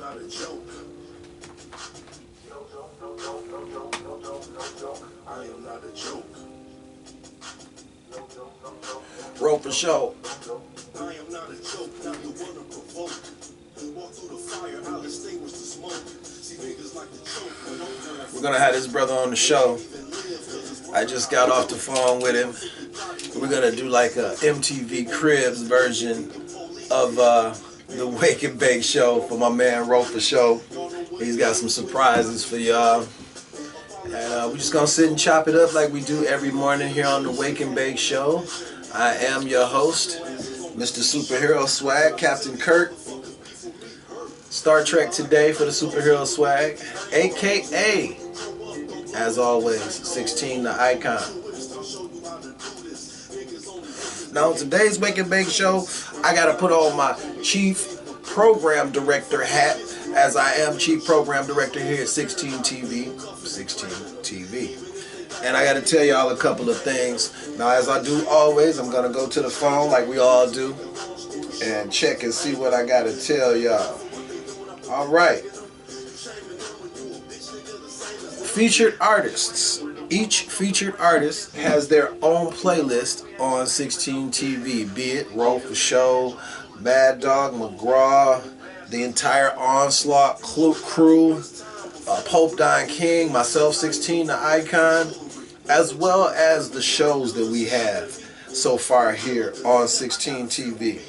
not a joke. I am not a joke. Roll for show. I am not a joke, not the one to provoke. Walk through the fire, I'll extinguish the smoke. See niggas like the choke. We're gonna have this brother on the show. I just got off the phone with him. We're gonna do like a MTV Cribs version of the Wake and Bake show for my man Roll for Show. He's got some surprises for y'all. And we're just gonna sit and chop it up like we do every morning here on the Wake and Bake show. I am your host, Mr. Superhero Swag, Captain Kirk. Star Trek today for the superhero swag, aka, as always, 16 the icon. Now, today's Wake and Bake show, I gotta put on my Chief Program Director hat, as I am Chief Program Director here at 16 TV. And I gotta tell y'all a couple of things. Now, as I do always, I'm gonna go to the phone like we all do and check and see what I gotta tell y'all. All right. Featured artists. Each featured artist has their own playlist on 16 TV, be it Roll for Show, Mad Dog McGraw, the entire Onslaught crew, Pope Don King, myself 16 the Icon, as well as the shows that we have so far here on 16 TV.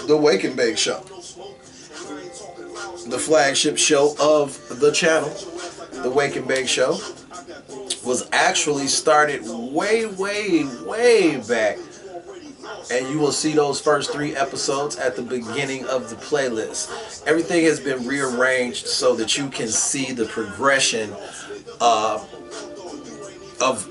The Wake and Bake Show, the flagship show of the channel. The Wake and Bake show was actually started way back, and you will see those first 3 episodes at the beginning of the playlist. Everything has been rearranged so that you can see the progression of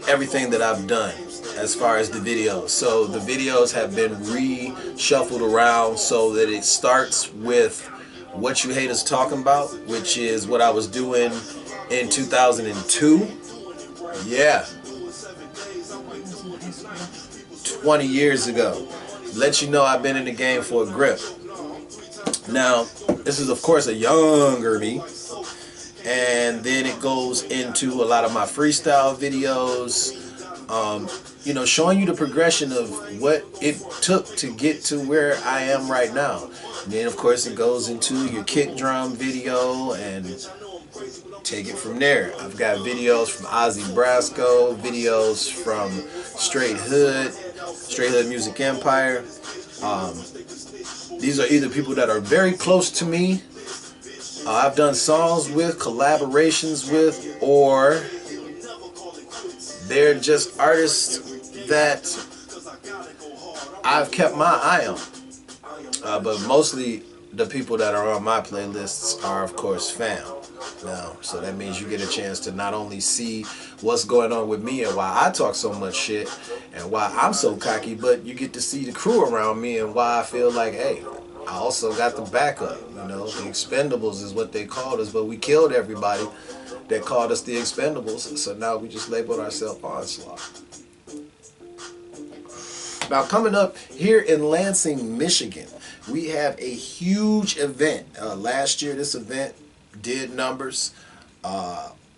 everything that I've done as far as the videos. So the videos have been reshuffled around so that it starts with What You Hate Us Talking About, which is what I was doing in 2002. Yeah. 20 years ago. Let you know I've been in the game for a grip. Now, this is of course a younger me. And then it goes into a lot of my freestyle videos, you know, showing you the progression of what it took to get to where I am right now. And then of course it goes into your kick drum video and take it from there. I've got videos from Ozzy Brasco, videos from Str8 Hood Music Empire. These are either people that are very close to me, I've done songs with, collaborations with, or they're just artists that I've kept my eye on. But mostly the people that are on my playlists are of course fam. Now, so that means you get a chance to not only see what's going on with me and why I talk so much shit and why I'm so cocky, but you get to see the crew around me and why I feel like, hey, I also got the backup. You know, the Expendables is what they called us, but we killed everybody that called us the Expendables, so now we just labeled ourselves Onslaught. Now, coming up here in Lansing, Michigan, we have a huge event. Last year, this event did numbers.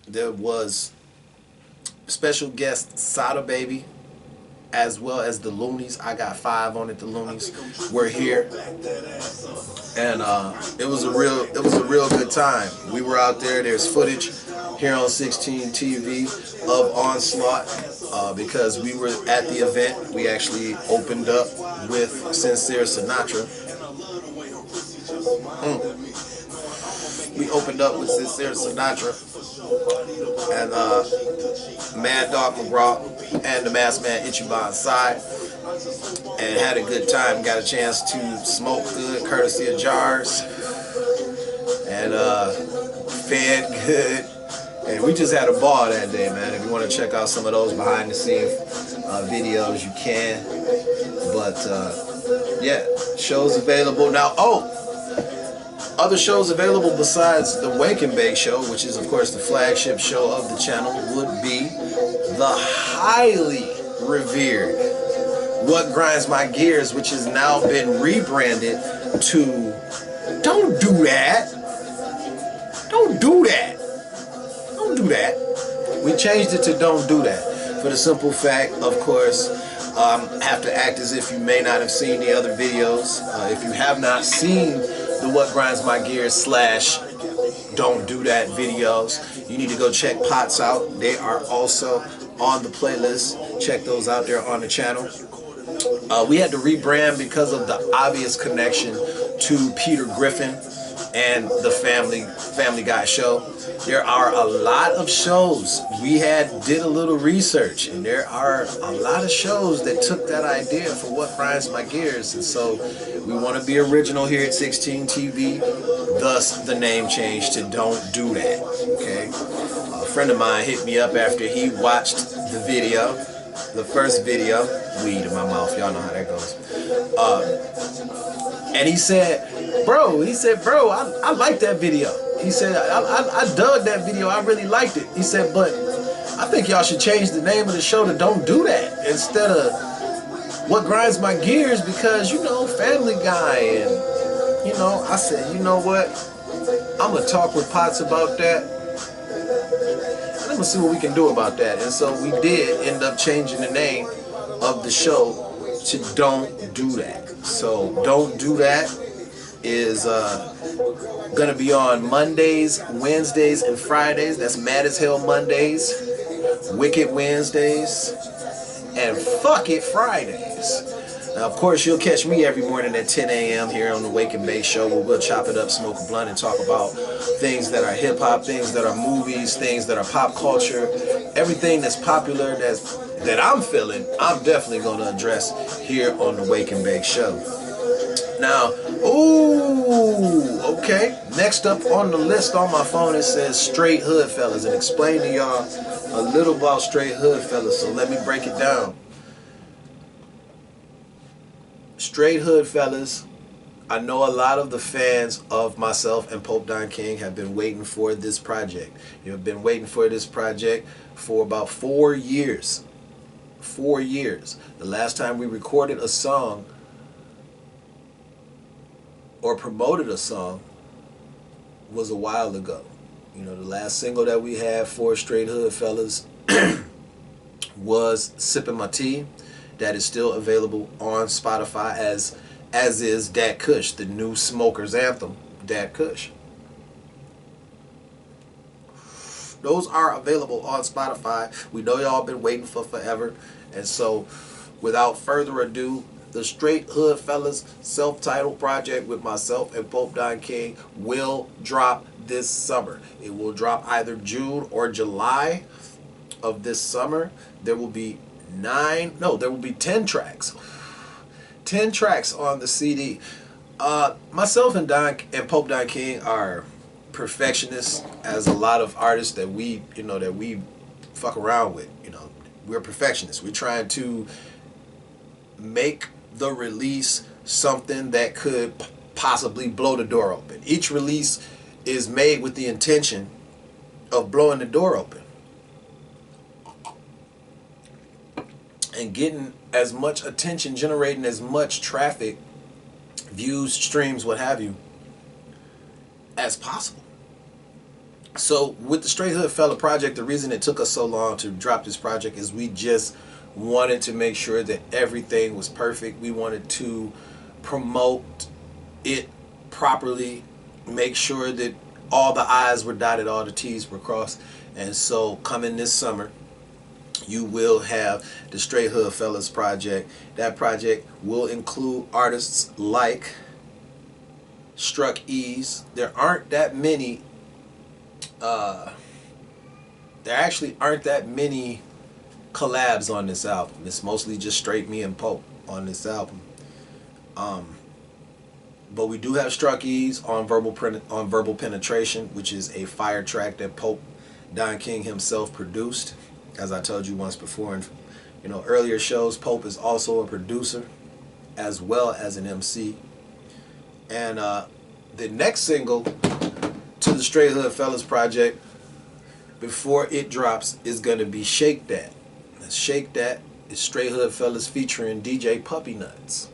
There was special guest Sada Baby, as well as the Loonies. I got 5 on it. The Loonies were here, and it was a real good time. We were out there. There's footage here on 16 TV of Onslaught because we were at the event. We actually opened up with Sincere Sinatra. We opened up with Sincere Sinatra and Mad Dog McGraw and the Masked Man Ichiban side, and had a good time. Got a chance to smoke good courtesy of jars and fed good, and we just had a ball that day, man. If you want to check out some of those behind the scenes videos, you can. But yeah, shows available now. Other shows available besides the Wake and Bake show, which is of course the flagship show of the channel, would be the highly revered What Grinds My Gears, which has now been rebranded to Don't Do That. Don't do that. Don't do that. We changed it to don't do that. For the simple fact, of course, have to act as if you may not have seen the other videos. If you have not seen the What Grinds My Gears / Don't Do That videos, you need to go check Pots out. They are also on the playlist. Check those out there on the channel. We had to rebrand because of the obvious connection to Peter Griffin and the Family Guy show. There are a lot of shows. We did a little research, and there are a lot of shows that took that idea for What Grinds My Gears, and so we want to be original here at 16 TV. Thus, the name change to Don't Do That. Okay. A friend of mine hit me up after he watched the video, the first video. Weed in my mouth, y'all know how that goes. And he said, bro, I like that video. He said, I dug that video. I really liked it. He said, but I think y'all should change the name of the show to Don't Do That instead of What Grinds My Gears, because, you know, Family Guy. And, you know, I said, you know what? I'm going to talk with Potts about that. And I'm going to see what we can do about that. And so we did end up changing the name of the show to Don't Do That. So Don't Do That is gonna be on Mondays, Wednesdays, and Fridays. That's Mad as Hell Mondays, Wicked Wednesdays, and Fuck It Fridays. Now, of course, you'll catch me every morning at 10 a.m. here on the Wake and Bake Show, where we'll chop it up, smoke a blunt, and talk about things that are hip-hop, things that are movies, things that are pop culture, everything that's popular that I'm feeling, I'm definitely going to address here on the Wake and Bake Show. Now, okay. Next up on the list on my phone, it says Str8 Hoodfellaz, and explain to y'all a little about Str8 Hoodfellaz. So let me break it down. Str8 Hoodfellaz, I know a lot of the fans of myself and Pope Don King have been waiting for this project. You've been waiting for this project for about 4 years. 4 years. The last time we recorded a song or promoted a song was a while ago. You know, the last single that we had for Str8 Hoodfellaz was Sippin' My Tea. That is still available on Spotify, as is Dat Kush, the new Smokers anthem, Dat Kush. Those are available on Spotify. We know y'all been waiting for forever. And so, without further ado, the Str8 Hoodfellaz self-titled project with myself and Pope Don King will drop this summer. It will drop either June or July of this summer. There will be 10 tracks. 10 tracks on the CD. Myself and Pope Don King are perfectionists, as a lot of artists that we fuck around with. You know, we're perfectionists. We're trying to make the release something that could possibly blow the door open. Each release is made with the intention of blowing the door open and getting as much attention, generating as much traffic, views, streams, what have you, as possible. So with the Str8 Hoodfellaz project, the reason it took us so long to drop this project is we just wanted to make sure that everything was perfect. We wanted to promote it properly, make sure that all the I's were dotted, all the T's were crossed. And so coming this summer, you will have the Str8 Hoodfellaz project. That project will include artists like Str8. There aren't that many there actually aren't that many collabs on this album. It's mostly just straight me and Pope on this album. But we do have Str8 on Verbal Penetration, which is a fire track that Pope Don King himself produced. As I told you once before in earlier shows, Pope is also a producer as well as an MC. And the next single to the Str8 Hoodfellaz project, before it drops, is going to be Shake That. Shake That is Str8 Hoodfellaz featuring DJ Puppy Nuts.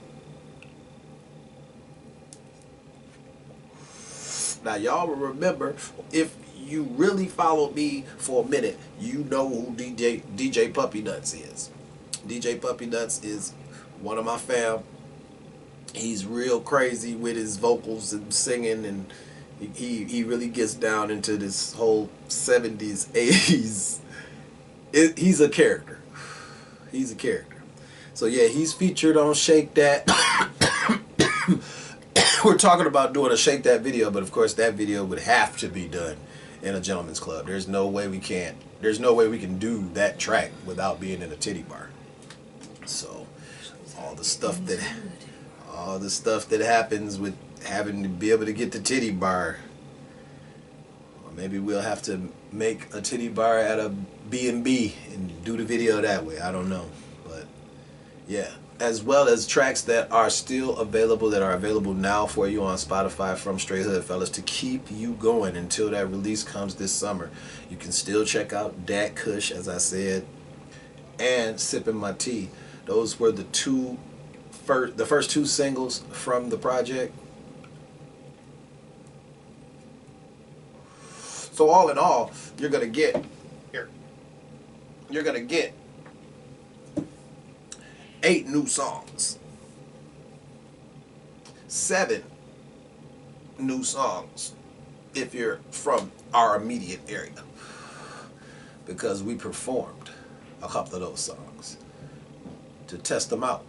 Now y'all will remember, if you really followed me for a minute, you know who DJ Puppy Nuts is. DJ Puppy Nuts is one of my fam. He's real crazy with his vocals and singing, and he really gets down into this whole 70s, 80s. He's a character. He's a character. So yeah, he's featured on Shake That. We're talking about doing a Shake That video, but of course that video would have to be done in a gentleman's club. There's no way we can do that track without being in a titty bar. So all the stuff that happens with having to be able to get the titty bar, or maybe we'll have to make a titty bar at a B&B and do the video that way. I don't know, but yeah. As well as tracks that are still available, that are available now for you on Spotify from Str8 Hoodfellaz to keep you going until that release comes this summer. You can still check out Dat Kush, as I said, and Sippin' My Tea. Those were the first two singles from the project. So all in all, you're gonna get 8 new songs, 7 new songs if you're from our immediate area, because we performed a couple of those songs to test them out.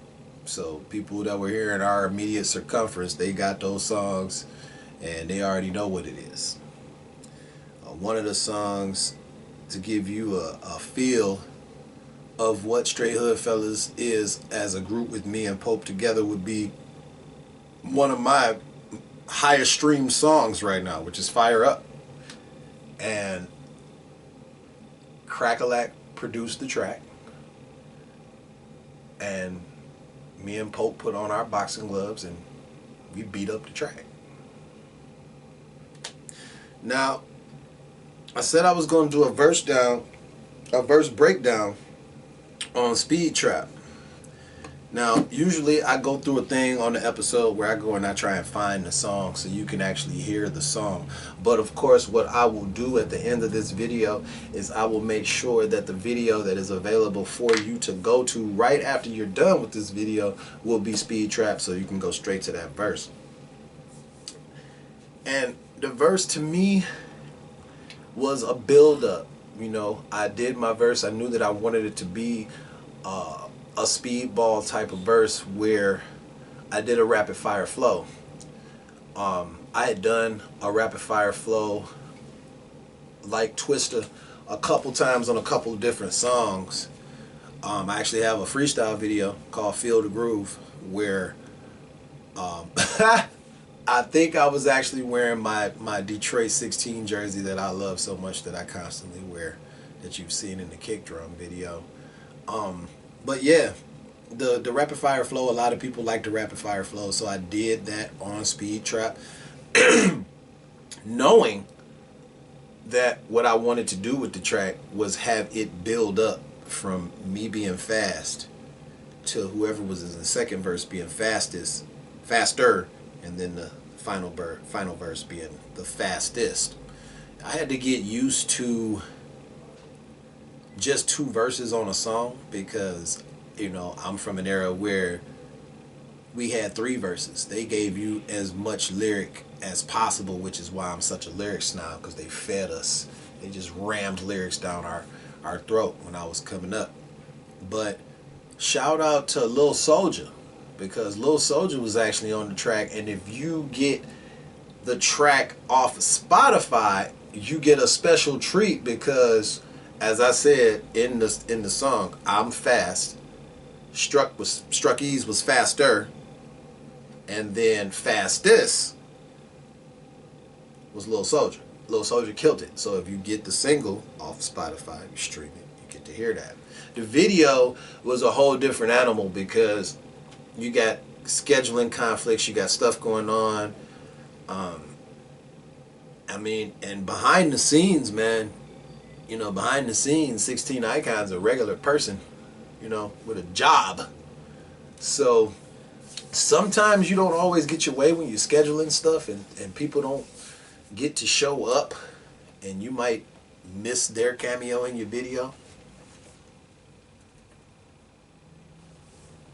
So people that were here in our immediate circumference, they got those songs and they already know what it is. One of the songs, to give you a feel of what Str8 Hoodfellaz is as a group with me and Pope together, would be one of my highest streamed songs right now, which is Fire Up. And Crackalack produced the track, and me and Pope put on our boxing gloves and we beat up the track. Now, I said I was going to do a verse breakdown on Speed Trap. Now, usually I go through a thing on the episode where I go and I try and find the song so you can actually hear the song. But of course, what I will do at the end of this video is I will make sure that the video that is available for you to go to right after you're done with this video will be Speed Trap, so you can go straight to that verse. And the verse to me was a build-up. You know, I did my verse. I knew that I wanted it to be a speedball type of verse where I did a rapid fire flow. I had done a rapid fire flow like Twister a couple times on a couple of different songs. I actually have a freestyle video called Feel the Groove where I think I was actually wearing my Detroit 16 jersey that I love so much, that I constantly wear, that you've seen in the kick drum video. But yeah, the rapid fire flow, a lot of people like the rapid fire flow, so I did that on Speed Trap, knowing that what I wanted to do with the track was have it build up from me being fast to whoever was in the second verse being faster, and then the final verse being the fastest. I had to get used to just 2 verses on a song, because, you know, I'm from an era where we had 3 verses. They gave you as much lyric as possible, which is why I'm such a lyric snob, because they fed us. They just rammed lyrics down our throat when I was coming up. But shout out to Lil Soldier, because Lil Soldier was actually on the track, and if you get the track off of Spotify, you get a special treat, because as I said in the song, I'm fast, Struck-E's was faster, and then fastest was Lil Soldier. Lil Soldier killed it. So if you get the single off of Spotify, you stream it, you get to hear that. The video was a whole different animal, because you got scheduling conflicts, you got stuff going on. I mean, and behind the scenes, man, you know, behind the scenes, 16 Icon's a regular person, you know, with a job. So sometimes you don't always get your way when you're scheduling stuff, and people don't, get to show up and you might miss their cameo in your video.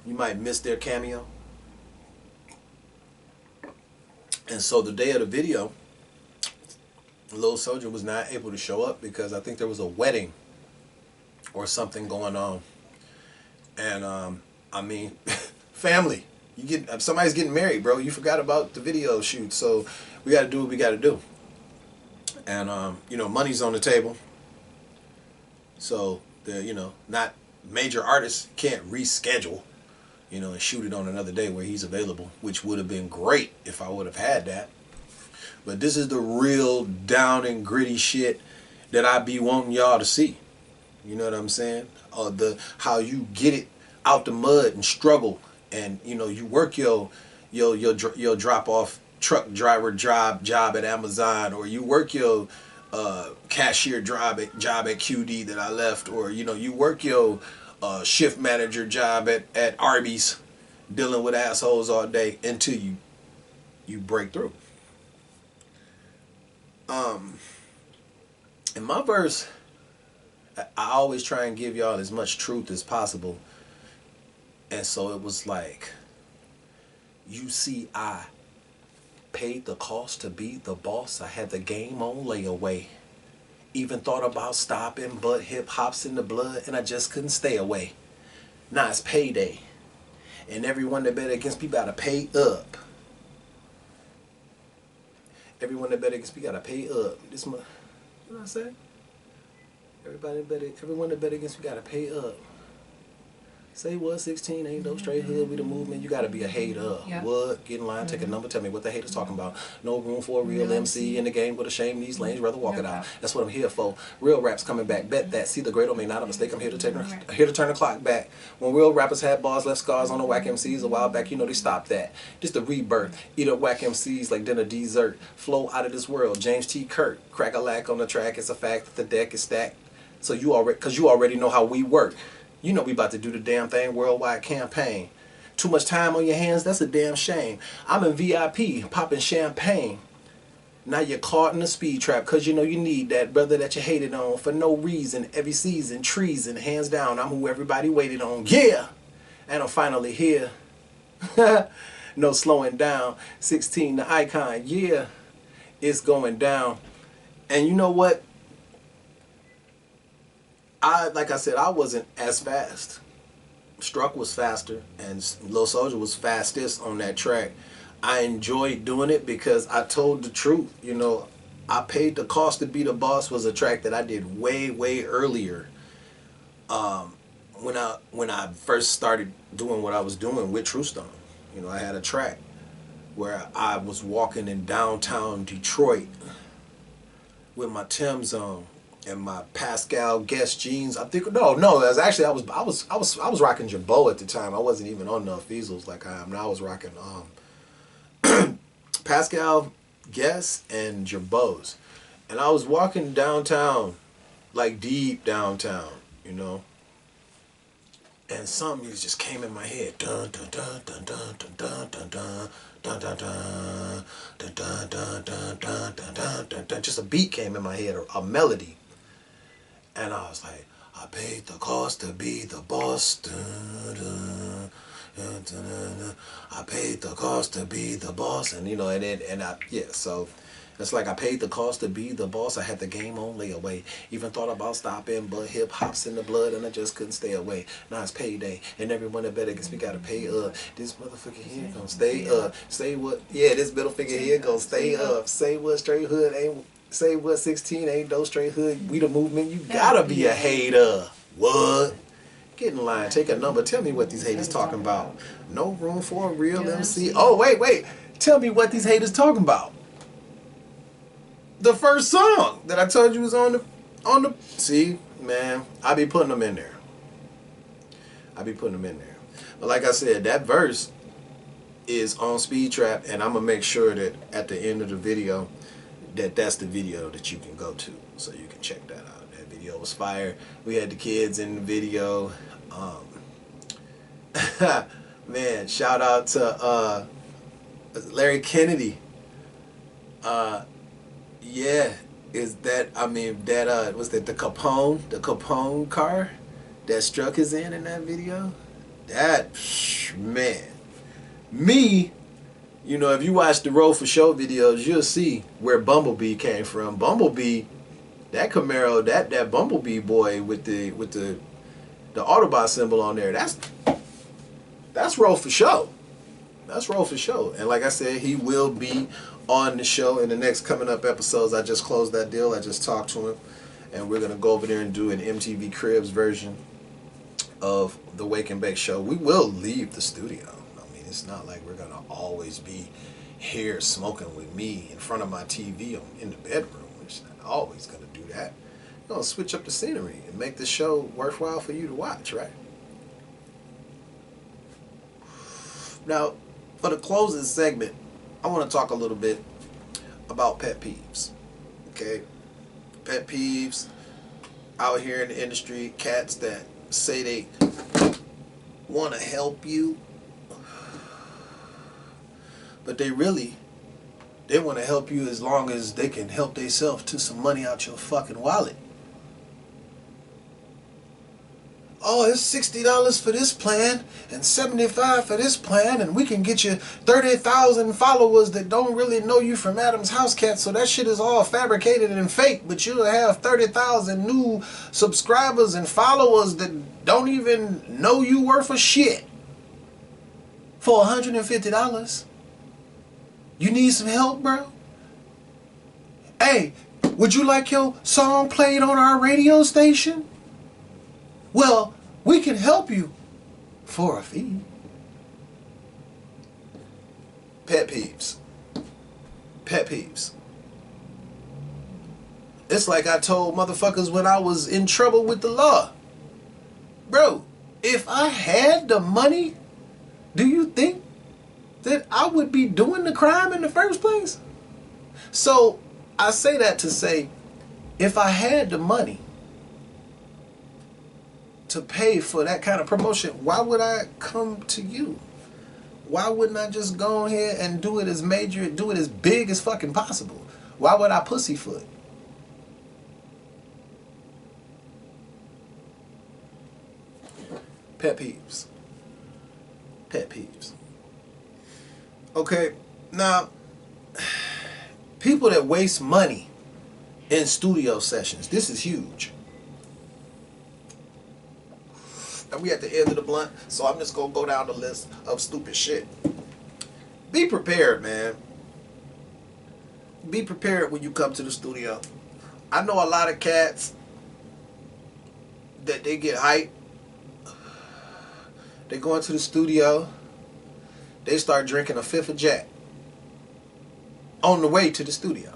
You might miss their cameo. And so the day of the video, Lil Soldier was not able to show up because I think there was a wedding or something going on. And I mean, family. Somebody's getting married, bro. You forgot about the video shoot, so we got to do what we got to do. And you know, money's on the table. So the not major artists can't reschedule, and shoot it on another day where he's available, which would have been great if I would have had that. But this is the real down and gritty shit that I be wanting y'all to see. You know what I'm saying? How you get it out the mud and struggle, and you work your drop off truck driver job at Amazon, or you work your cashier job at QD that I left, or you work your shift manager job at Arby's, dealing with assholes all day until you break through. In my verse, I always try and give y'all as much truth as possible. And so it was like, you see, I paid the cost to be the boss. I had the game on layaway. Even thought about stopping, but hip hop's in the blood and I just couldn't stay away. Now it's payday. And everyone that bet against me gotta pay up. Everyone that bet against me gotta pay up. What did I say? Everyone that bet against me gotta pay up. Say what? 16 ain't no straight hood. We the movement. You gotta be a hater. Yeah. What? Get in line. Take a number. Tell me what the haters talking about. No room for a real MC in the game. With a shame these lanes. Rather walk it out. That's what I'm here for. Real raps coming back. Bet that. See the great or may not a mistake. I'm here to turn the clock back. When real rappers had bars, left scars on the whack MCs a while back, they stopped that. Just the rebirth. Eat up whack MCs like dinner dessert. Flow out of this world. James T. Kirk. Crack a lack on the track. It's a fact that the deck is stacked. So you already know how we work. We about to do the damn thing, worldwide campaign. Too much time on your hands, that's a damn shame. I'm in VIP, popping champagne. Now you're caught in a speed trap, cause you need that brother that you hated on for no reason. Every season, treason, hands down, I'm who everybody waited on. Yeah! And I'm finally here. No slowing down. 16, the icon, yeah. It's going down. And you know what? Like I said, I wasn't as fast. Str8 was faster, and Lil Soldier was fastest on that track. I enjoyed doing it because I told the truth. I Paid the Cost to Be the Boss was a track that I did way earlier. When I first started doing what I was doing with True Stone. I had a track where I was walking in downtown Detroit with my Tim's on. And my Pascal Guess jeans. I think no. It was actually I was rocking Jabot at the time. I wasn't even on the Feasels like I am now. I was rocking Pascal Guess and Jabots, and I was walking downtown, like deep downtown, and something just came in my head. Dun dun dun dun dun dun dun dun dun. Dun, dun, dun, dun, dun, dun, dun, dun, dun, dun, dun. Just a beat came in my head, or a melody. And I was like, I paid the cost to be the boss. Dun, dun, dun, dun, dun. I paid the cost to be the boss. And so it's like I paid the cost to be the boss. I had the game on layaway. Even thought about stopping, but hip hop's in the blood and I just couldn't stay away. Now it's payday, and everyone that bet against me gotta pay up. This motherfucker here gonna stay up. Say what? Yeah, this middle finger here gonna stay up. Say what? Straight hood ain't. Say what? 16 ain't no straight hood. We the movement. You gotta be a hater. What? Get in line. Take a number. Tell me what these haters talking about. No room for a real MC. Oh wait. Tell me what these haters talking about. The first song that I told you was on the. See, man, I be putting them in there. But like I said, that verse is on Speed Trap, and I'm gonna make sure that at the end of the video, that's the video that you can go to, so you can check that out. That video was fire. We had the kids in the video. Man, shout out to Larry Kennedy. Yeah, is that, I mean, that, was that the Capone car that Struck is in that video? That, man. Me, you know, if you watch the Roll for Show videos, you'll see where Bumblebee came from. Bumblebee, that Camaro, that Bumblebee boy with the Autobot symbol on there, that's Roll for Show. That's Roll for Show. And like I said, he will be on the show in the next coming up episodes. I just closed that deal. I just talked to him, and we're gonna go over there and do an MTV Cribs version of the Wake and Bake show. We will leave the studio. I mean, it's not like we're gonna always be here smoking with me in front of my TV in the bedroom. We're just not always gonna do that. We're gonna switch up the scenery and make the show worthwhile for you to watch, right? Now, for the closing segment, I want to talk a little bit about pet peeves. Okay? Pet peeves out here in the industry, cats that say they want to help you, but they want to help you as long as they can help themselves to some money out your fucking wallet. Oh, it's $60 for this plan and $75 for this plan, and we can get you 30,000 followers that don't really know you from Adam's House Cat, so that shit is all fabricated and fake, but you'll have 30,000 new subscribers and followers that don't even know you worth a shit for $150. You need some help, bro? Hey, would you like your song played on our radio station? Well, we can help you for a fee. Pet peeves. Pet peeves. It's like I told motherfuckers when I was in trouble with the law. Bro, if I had the money, do you think that I would be doing the crime in the first place? So, I say that to say, if I had the money to pay for that kind of promotion, why would I come to you? Why wouldn't I just go ahead and do it as major, do it as big as fucking possible? Why would I pussyfoot? Pet peeves. Pet peeves. Okay, now, people that waste money in studio sessions, this is huge. And we at the end of the blunt, so I'm just gonna go down the list of stupid shit. Be prepared, man. Be prepared when you come to the studio. I know a lot of cats that they get hyped. They go into the studio, they start drinking a fifth of Jack on the way to the studio.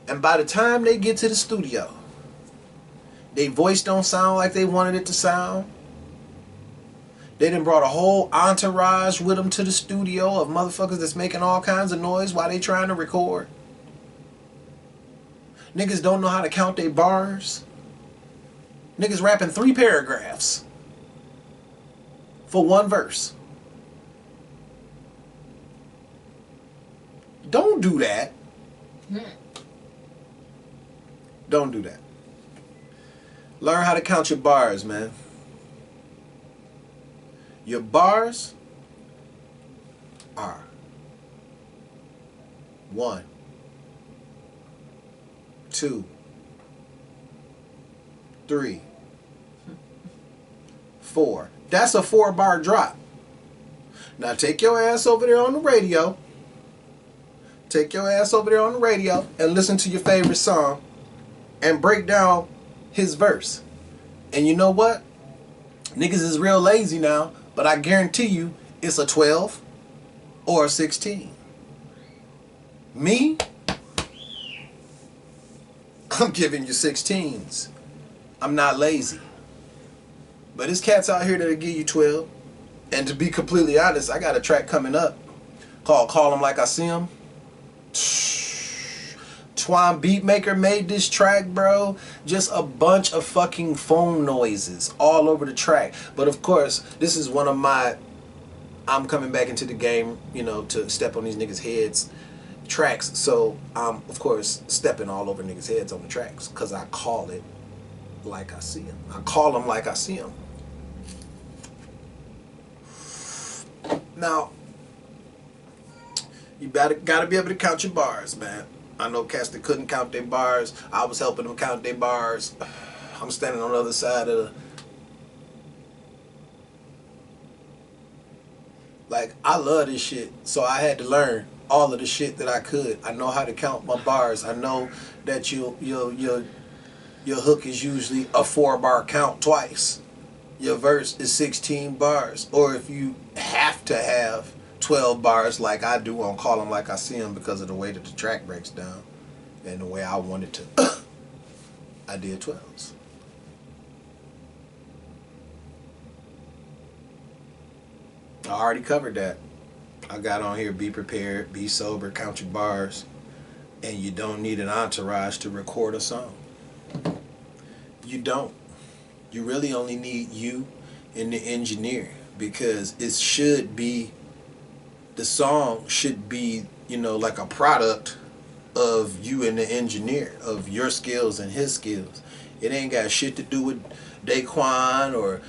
And by the time they get to the studio, their voice don't sound like they wanted it to sound. They done brought a whole entourage with them to the studio of motherfuckers that's making all kinds of noise while they trying to record. Niggas don't know how to count their bars. Niggas rapping 3 paragraphs for 1 verse. Don't do that. Don't do that. Learn how to count your bars, man. Your bars are 1, 2, 3, 4. That's a 4-bar drop. Now take your ass over there on the radio. Take your ass over there on the radio and listen to your favorite song and break down his verse. And you know what? Niggas is real lazy now, but I guarantee you it's a 12 or a 16. Me? I'm giving you 16s. I'm not lazy. But there's cats out here that'll give you 12. And to be completely honest, I got a track coming up called Call 'Em Like I See 'Em. Twine Beatmaker made this track, bro. Just a bunch of fucking phone noises all over the track. But of course, this is one of my I'm coming back into the game, you know, to step on these niggas' heads tracks. So I'm, of course, stepping all over niggas' heads on the tracks because I call it like I see them. I call them like I see them. Now, you gotta be able to count your bars, man. I know cats that couldn't count their bars. I was helping them count their bars. I'm standing on the other side of the... Like, I love this shit, so I had to learn all of the shit that I could. I know how to count my bars. I know that your hook is usually a 4-bar count twice. Your verse is 16 bars. Or if you have to have 12 bars like I do on Call 'Em Like I See 'Em because of the way that the track breaks down and the way I wanted to, I did 12s. I already covered that. I got on here, be prepared, be sober, count your bars, and you don't need an entourage to record a song. You don't. You really only need you and the engineer, because it should be, the song should be, you know, like a product of you and the engineer, of your skills and his skills. It ain't got shit to do with Daquan or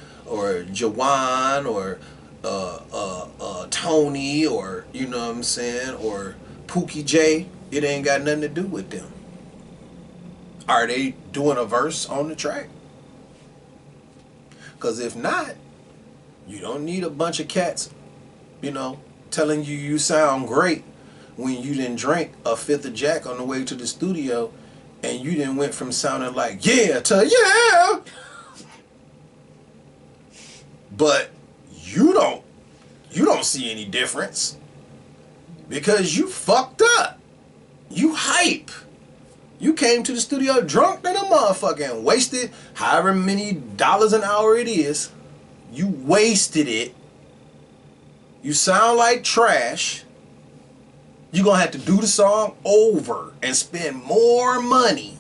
Jawan or Tony, or, you know what I'm saying, or Pookie J. It ain't got nothing to do with them. Are they doing a verse on the track? Because if not, you don't need a bunch of cats, you know, telling you you sound great when you didn't drink a fifth of Jack on the way to the studio, and you didn't went from sounding like yeah to yeah. But you don't see any difference because you fucked up. You hype. You came to the studio drunk than a motherfucker and wasted however many dollars an hour it is. You wasted it. You sound like trash. You're going to have to do the song over and spend more money.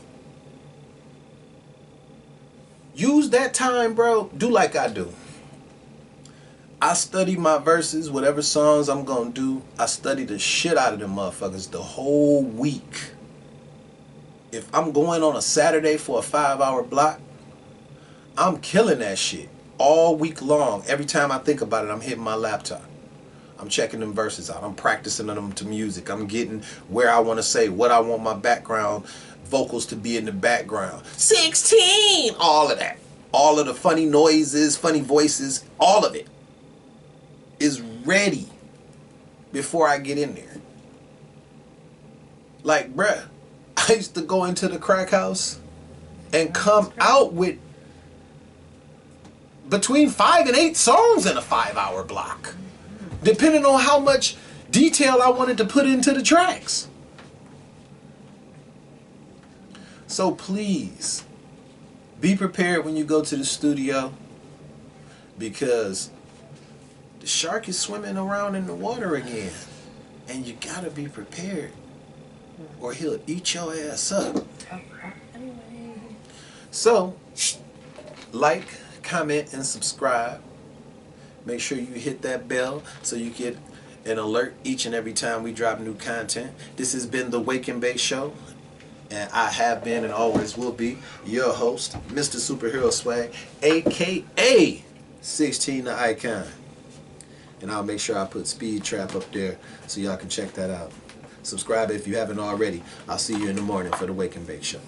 Use that time, bro. Do like I do. I study my verses, whatever songs I'm going to do. I study the shit out of them motherfuckers the whole week. If I'm going on a Saturday for a 5-hour block, I'm killing that shit all week long. Every time I think about it, I'm hitting my laptop. I'm checking them verses out. I'm practicing them to music. I'm getting where I want to say, what I want my background vocals to be in the background. 16! All of that. All of the funny noises, funny voices, all of it is ready before I get in there. Like, bruh, I used to go into the crack house and come out with between 5 and 8 songs in a 5-hour block, depending on how much detail I wanted to put into the tracks. So please, be prepared when you go to the studio, because the shark is swimming around in the water again, and you gotta be prepared or he'll eat your ass up. So, like, comment, and subscribe. Make sure you hit that bell so you get an alert each and every time we drop new content. This has been the Wake and Bake Show, and I have been and always will be your host, Mr. Superhero Swag, aka 16 the Icon. And I'll make sure I put Speed Trap up there so y'all can check that out. Subscribe if you haven't already. I'll see you in the morning for the Wake and Bake Show.